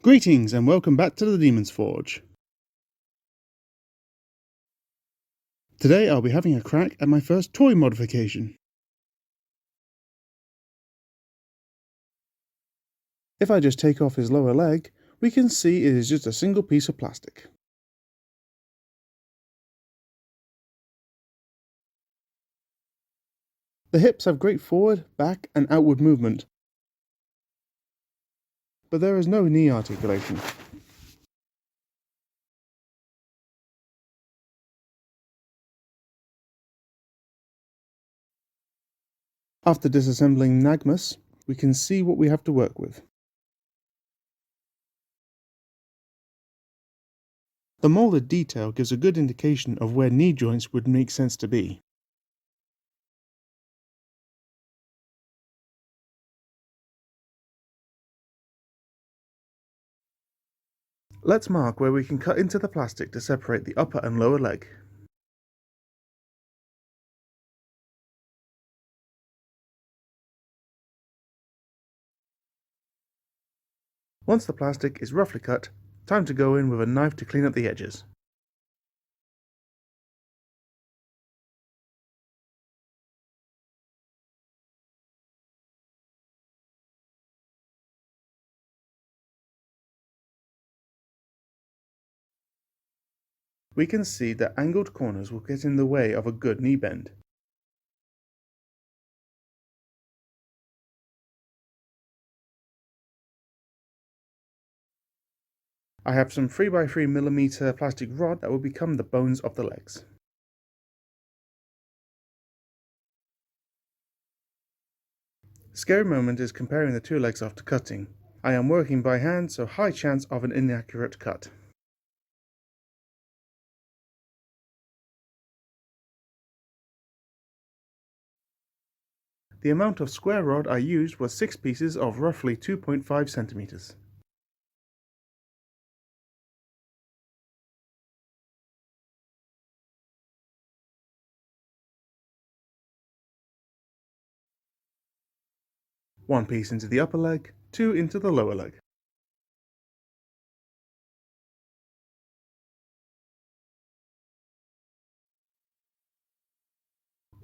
Greetings and welcome back to the Demon's Forge. Today I'll be having a crack at my first toy modification. If I just take off his lower leg, we can see it is just a single piece of plastic. The hips have great forward, back and outward movement, but there is no knee articulation. After disassembling Magnus, we can see what we have to work with. The molded detail gives a good indication of where knee joints would make sense to be. Let's mark where we can cut into the plastic to separate the upper and lower leg. Once the plastic is roughly cut, time to go in with a knife to clean up the edges. We can see that angled corners will get in the way of a good knee bend. I have some 3x3mm plastic rod that will become the bones of the legs. Scary moment is comparing the two legs after cutting. I am working by hand, so high chance of an inaccurate cut. The amount of square rod I used was 6 pieces of roughly 2.5 centimeters. One piece into the upper leg, 2 into the lower leg.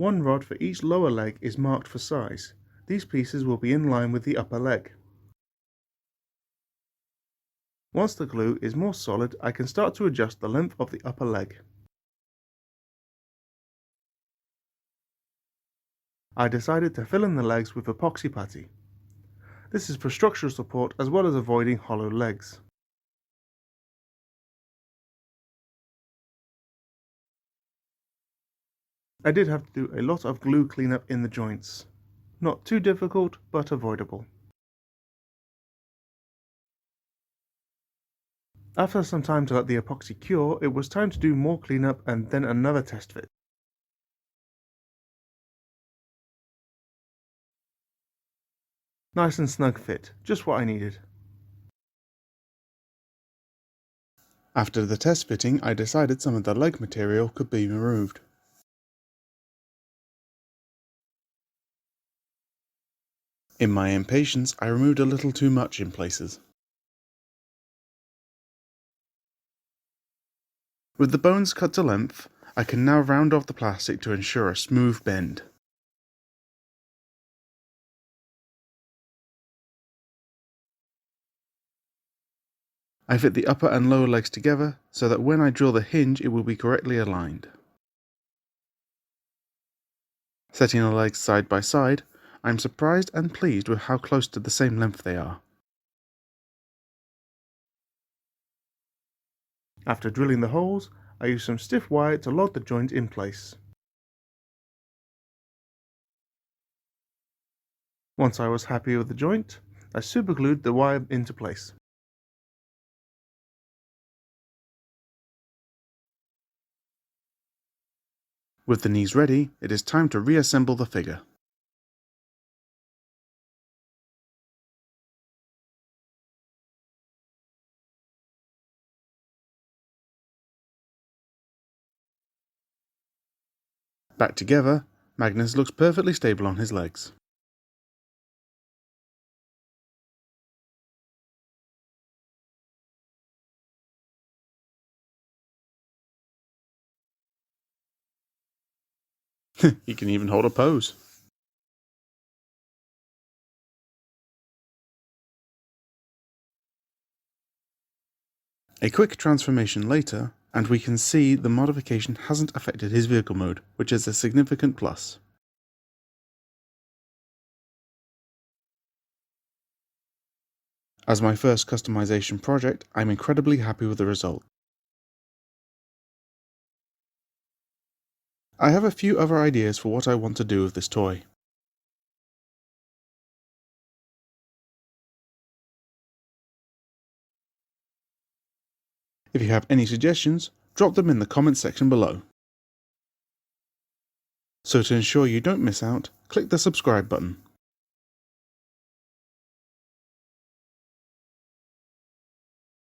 One rod for each lower leg is marked for size. These pieces will be in line with the upper leg. Once the glue is more solid, I can start to adjust the length of the upper leg. I decided to fill in the legs with epoxy putty. This is for structural support as well as avoiding hollow legs. I did have to do a lot of glue cleanup in the joints. Not too difficult, but avoidable. After some time to let the epoxy cure, it was time to do more cleanup and then another test fit. Nice and snug fit, just what I needed. After the test fitting, I decided some of the leg material could be removed. In my impatience, I removed a little too much in places. With the bones cut to length, I can now round off the plastic to ensure a smooth bend. I fit the upper and lower legs together so that when I drill the hinge it will be correctly aligned. Setting the legs side by side, I am surprised and pleased with how close to the same length they are. After drilling the holes, I used some stiff wire to lock the joint in place. Once I was happy with the joint, I superglued the wire into place. With the knees ready, it is time to reassemble the figure. Back together, Magnus looks perfectly stable on his legs. He can even hold a pose. A quick transformation later, and we can see the modification hasn't affected his vehicle mode, which is a significant plus. As my first customization project, I'm incredibly happy with the result. I have a few other ideas for what I want to do with this toy. If you have any suggestions, drop them in the comments section below. So to ensure you don't miss out, click the subscribe button.